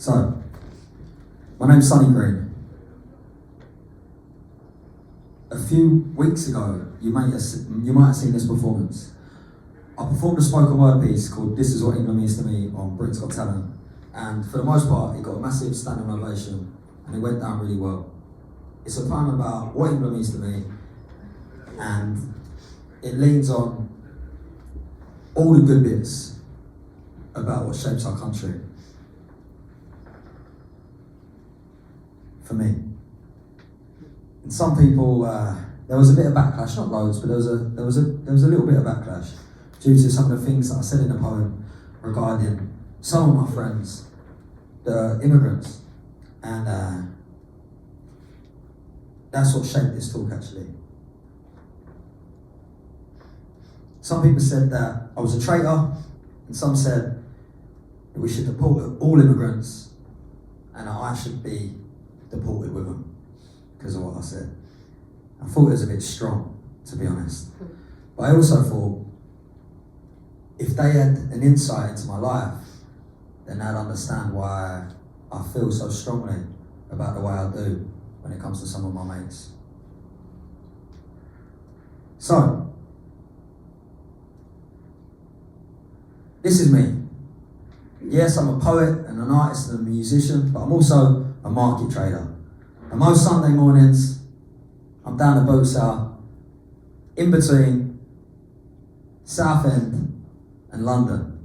So, my name's Sonny Green. A few weeks ago, you might have seen this performance. I performed a spoken word piece called This Is What England Means to Me on Britain's Got Talent, and for the most part, it got a massive standing ovation, and it went down really well. It's a poem about what England means to me, and it leans on all the good bits about what shapes our country. For me. And some people, there was a bit of backlash, not loads, but there was a little bit of backlash due to some of the things that I said in the poem regarding some of my friends, the immigrants, and that's what shaped this talk actually. Some people said that I was a traitor, and some said that we should deport all immigrants, and that I should be deported with them because of what I said. I thought it was a bit strong, to be honest. But I also thought if they had an insight into my life, then they'd understand why I feel so strongly about the way I do when it comes to some of my mates. So, this is me. Yes, I'm a poet and an artist and a musician, but I'm also a market trader. And most Sunday mornings, I'm down at boat sale, in between Southend and London,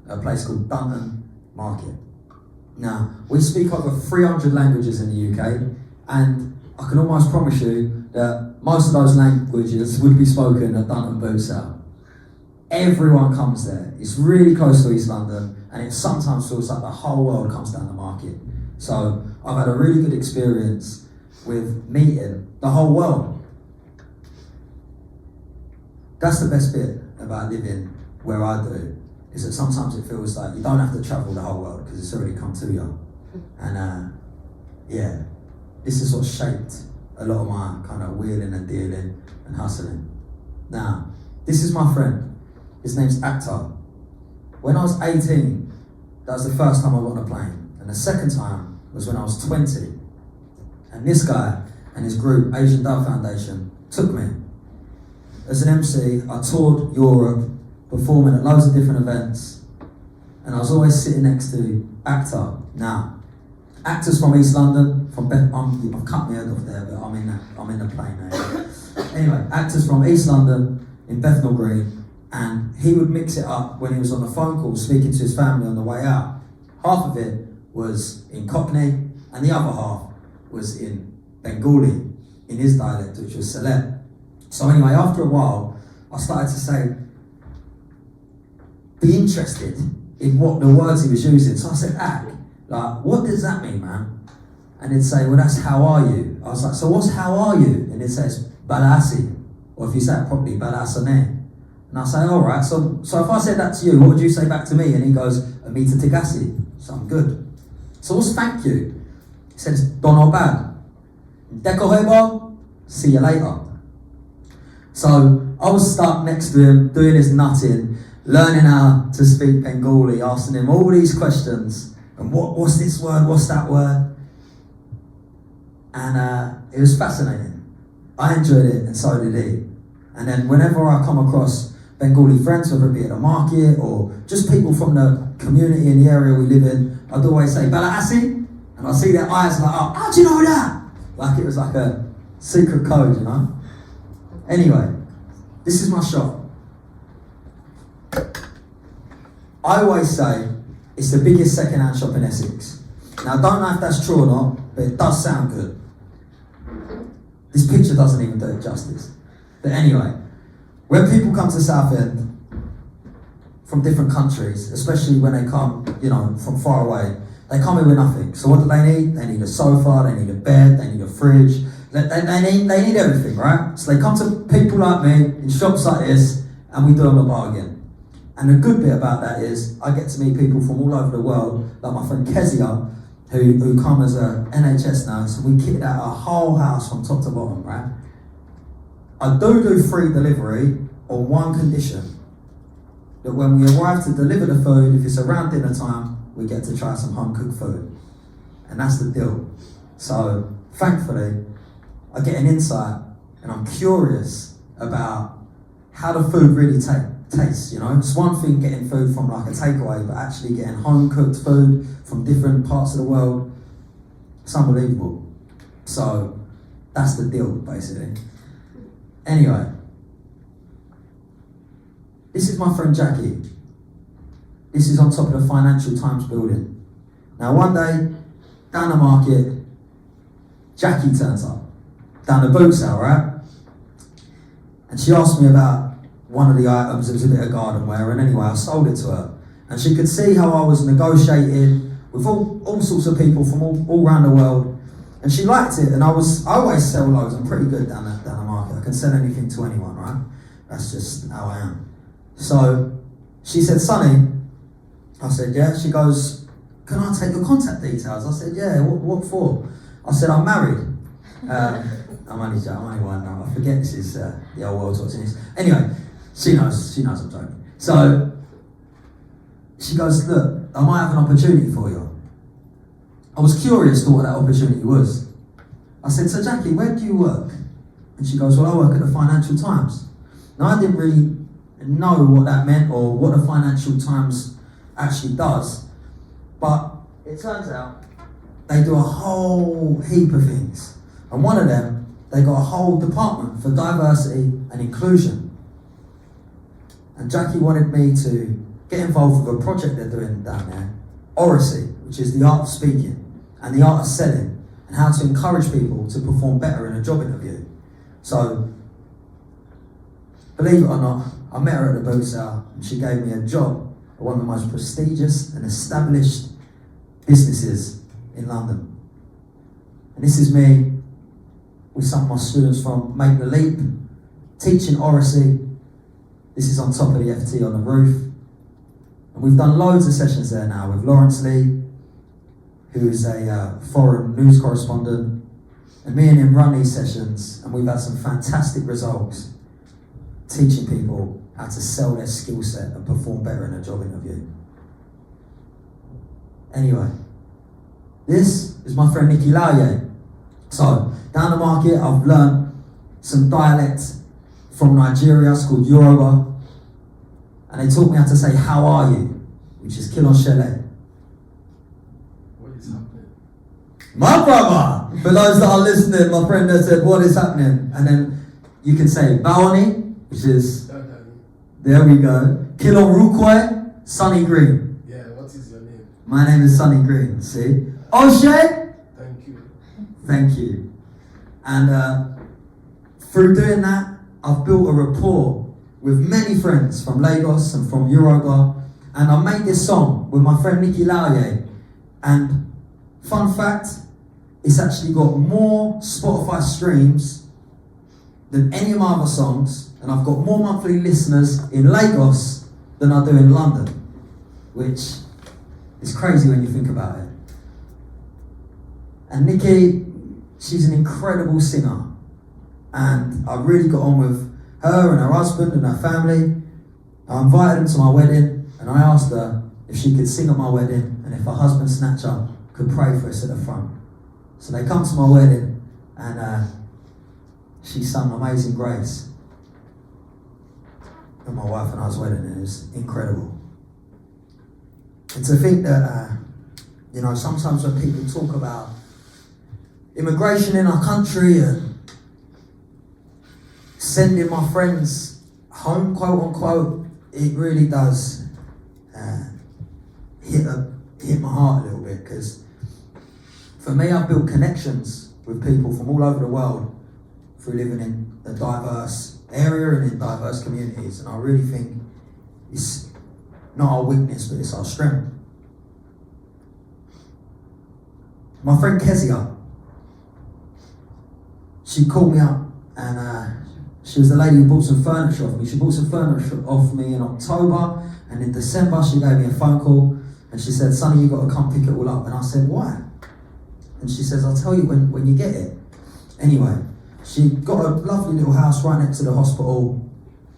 at a place called Dunton Market. Now, we speak over 300 languages in the UK, and I can almost promise you that most of those languages would be spoken at Dunton boat sale. Everyone comes there. It's really close to East London, and it sometimes feels like the whole world comes down the market. So I've had a really good experience with meeting the whole world. That's the best bit about living where I do, is that sometimes it feels like you don't have to travel the whole world because it's already come to you. And yeah, this is what shaped a lot of my kind of wheeling and dealing and hustling. Now, this is my friend. His name's Actor. When I was 18, that was the first time I got on a plane. And the second time was when I was 20. And this guy and his group, Asian Dove Foundation, took me. As an MC, I toured Europe, performing at loads of different events. And I was always sitting next to Actor. Now, Actor's from East London, I've cut my head off there, but I'm in the plane now. Anyway, Actor's from East London, in Bethnal Green. And he would mix it up when he was on a phone call speaking to his family on the way out. Half of it was in Cockney, and the other half was in Bengali, in his dialect, which was Sylhet. So anyway, after a while, I started to say, be interested in what the words he was using. So I said, like, what does that mean, man? And he'd say, well, that's how are you? I was like, so what's how are you? And it says, balasi, or if you say it properly, balasane. And I say, all right, so if I said that to you, what would you say back to me? And he goes, Amita Tigasi. So I'm good. So what's thank you? He says, Don bad. Deko hebo, see you later. So I was stuck next to him, doing his nutting, learning how to speak Bengali, asking him all these questions. And what's this word? What's that word? And it was fascinating. I enjoyed it, and so did he. And then whenever I come across Bengali friends, whether it be at a market or just people from the community in the area we live in, I'd always say, Bala Asi? And I see their eyes like, oh, how do you know that? Like it was like a secret code, you know? Anyway, this is my shop. I always say it's the biggest second-hand shop in Essex. Now, I don't know if that's true or not, but it does sound good. This picture doesn't even do it justice. But anyway, when people come to Southend from different countries, especially when they come, from far away, they come here with nothing. So what do they need? They need a sofa, they need a bed, they need a fridge, they need everything, right? So they come to people like me in shops like this, and we do them a bargain. And the good bit about that is I get to meet people from all over the world, like my friend Kezia, who come as a NHS nurse, and we kitted out our whole house from top to bottom, right? I do free delivery on one condition, that when we arrive to deliver the food, if it's around dinner time, we get to try some home-cooked food. And that's the deal. So, thankfully, I get an insight and I'm curious about how the food really tastes, you know? It's one thing getting food from like a takeaway, but actually getting home-cooked food from different parts of the world, it's unbelievable. So, that's the deal, basically. Anyway, this is my friend Jackie. This is on top of the Financial Times building. Now one day, down the market, Jackie turns up. Down the boot sale, right? And she asked me about one of the items. It was a bit of garden wear, and anyway, I sold it to her. And she could see how I was negotiating with all sorts of people from all around the world. And she liked it, and I always sell loads. I'm pretty good down the market. I can sell anything to anyone, right? That's just how I am. So she said, Sonny, I said, yeah. She goes, can I take your contact details? I said, yeah, what for? I said, I'm married. I'm only one now. I forget this is the old world's watching this. Anyway, she knows I'm joking. So she goes, look, I might have an opportunity for you. I was curious to what that opportunity was. I said, so Jackie, where do you work? And she goes, well, I work at the Financial Times. Now I didn't really know what that meant or what the Financial Times actually does, but it turns out they do a whole heap of things. And one of them, they got a whole department for diversity and inclusion. And Jackie wanted me to get involved with a project they're doing down there, oracy, which is the art of speaking and the art of selling, and how to encourage people to perform better in a job interview. So, believe it or not, I met her at the boot sale and she gave me a job at one of the most prestigious and established businesses in London. And this is me with some of my students from Make the Leap, teaching oracy. This is on top of the FT on the roof. And we've done loads of sessions there now with Lawrence Lee, who is a foreign news correspondent. And me and him run these sessions, and we've had some fantastic results teaching people how to sell their skill set and perform better in a job interview. Anyway, this is my friend Nicky Lauye. So, down the market, I've learned some dialect from Nigeria. It's called Yoruba. And they taught me how to say, how are you? Which is Kilon Shele. What is happening? My brother! For those that are listening, my friend there said, what is happening? And then you can say, Bawani, which is, there we go. Kilon Rukwe, Sonny Green. Yeah, what is your name? My name is Sonny Green, see? Oshe! Thank you. Thank you. And through doing that, I've built a rapport with many friends from Lagos and from Yoruba, and I made this song with my friend Nicky Lauye. And fun fact, it's actually got more Spotify streams than any of my other songs, and I've got more monthly listeners in Lagos than I do in London, which is crazy when you think about it. And Nicky, she's an incredible singer, and I really got on with her and her husband and her family. I invited them to my wedding, and I asked her if she could sing at my wedding, and if her husband Snatcher could pray for us at the front. So they come to my wedding, and she sang Amazing Grace at my wife and I's wedding, and it was incredible. And to think that, sometimes when people talk about immigration in our country and sending my friends home, quote unquote, it really does hit my heart a little bit, because for me, I've built connections with people from all over the world through living in a diverse area and in diverse communities, and I really think it's not our weakness, but it's our strength. My friend Kezia, she called me up, and she was the lady who bought some furniture off me. She bought some furniture off me in October, and in December she gave me a phone call, and she said, Sonny, you've got to come pick it all up. And I said, why? And she says, I'll tell you when you get it. Anyway, she got a lovely little house right next to the hospital.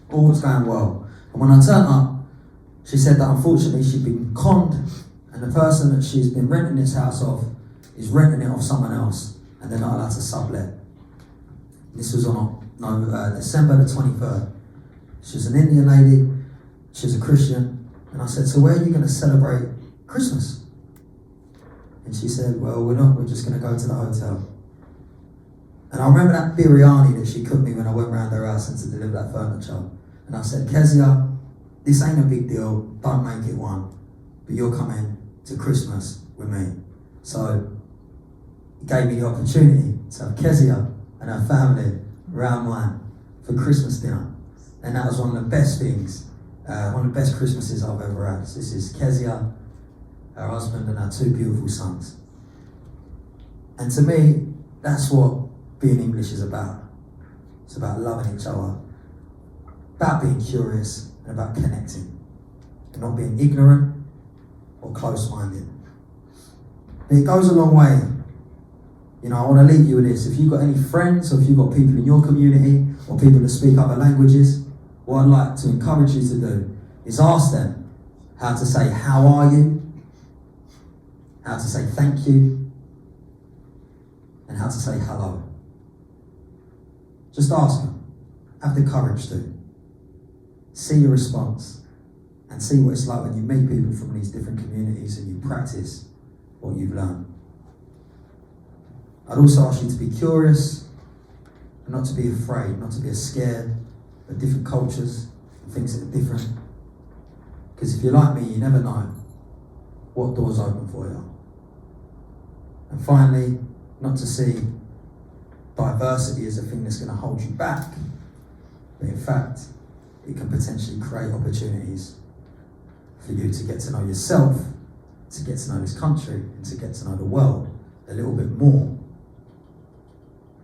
All was going well. And when I turned up, she said that unfortunately she'd been conned, and And the person that she's been renting this house off is renting it off someone else, and they're not allowed to sublet. This was on December the 23rd. She was an Indian lady, she was a Christian, and I said, so where are you going to celebrate Christmas? And she said, well, we're not, we're just going to go to the hotel. And I remember that biryani that she cooked me when I went round her house and to deliver that furniture. And I said, Kezia, this ain't a big deal, don't make it one, but you're coming to Christmas with me. So it gave me the opportunity to have Kezia and her family around mine for Christmas dinner. And that was one of the best things, one of the best Christmases I've ever had. So this is Kezia, her husband, and her two beautiful sons. And to me, that's what being English is about. It's about loving each other, about being curious, and about connecting, and not being ignorant or close-minded. But it goes a long way. You know, I want to leave you with this. If you've got any friends, or if you've got people in your community, or people that speak other languages, what I'd like to encourage you to do is ask them how to say, how are you? How to say thank you? And how to say hello. Just ask them. Have the courage to. See your response. And see what it's like when you meet people from these different communities and you practice what you've learned. I'd also ask you to be curious and not to be afraid, not to be scared of different cultures and things that are different. Because if you're like me, you never know what doors open for you. And finally, not to see diversity as a thing that's going to hold you back, but in fact, it can potentially create opportunities for you to get to know yourself, to get to know this country, and to get to know the world a little bit more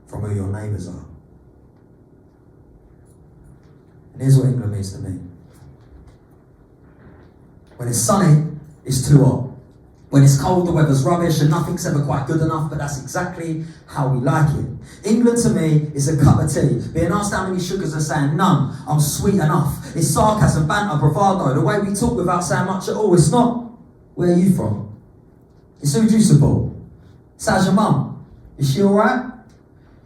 from who your neighbours are. And here's what England means to me. When it's sunny, it's too hot. When it's cold, the weather's rubbish and nothing's ever quite good enough, but that's exactly how we like it. England to me is a cup of tea. Being asked how many sugars are saying none, I'm sweet enough. It's sarcasm, banter, bravado, the way we talk without saying much at all. It's not, where are you from? It's who do you support? It's how's your mum? Is she alright?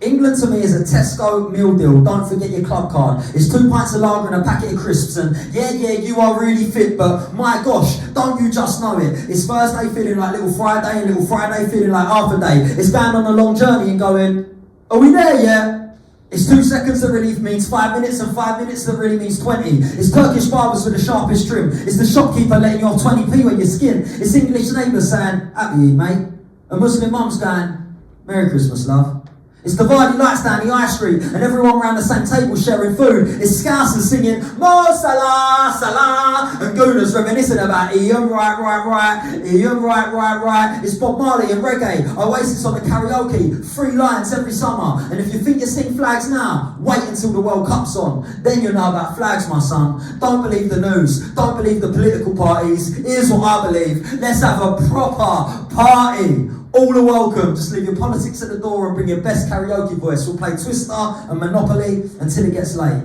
England to me is a Tesco meal deal. Don't forget your club card. It's 2 pints of lager and a packet of crisps. And yeah, you are really fit, but my gosh, don't you just know it? It's Thursday feeling like Little Friday, and Little Friday feeling like half a day. It's going on a long journey and going, are we there yet? It's 2 seconds that really means 5 minutes, and 5 minutes that really means 20. It's Turkish barbers with the sharpest trim. It's the shopkeeper letting you off 20p on your skin. It's English neighbours saying, happy Eid, mate. And Muslim mums going, Merry Christmas, love. It's the Vardy lights down the high street and everyone around the same table sharing food. It's Scousers singing Mo Salah, Salah, and Gooners reminiscing about Ian right, Ian right. It's Bob Marley and reggae, Oasis on the karaoke, 3 lines every summer. And if you think you sing flags now, wait until the World Cup's on. Then you'll know about flags, my son. Don't believe the news, don't believe the political parties. Here's what I believe. Let's have a proper party. All are welcome. Just leave your politics at the door and bring your best karaoke voice. We'll play Twister and Monopoly until it gets late.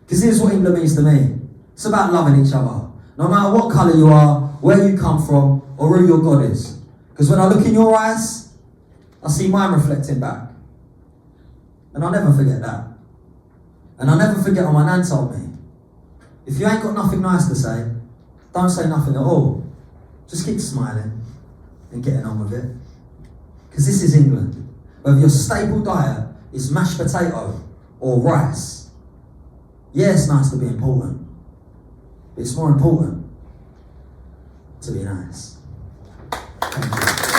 Because here's what England means to me. It's about loving each other. No matter what colour you are, where you come from, or who your God is. Because when I look in your eyes, I see mine reflecting back. And I'll never forget that. And I'll never forget what my nan told me. If you ain't got nothing nice to say, don't say nothing at all. Just keep smiling and getting on with it. Because this is England. Whether your staple diet is mashed potato or rice, yeah, it's nice to be important, but it's more important to be nice. Thank you.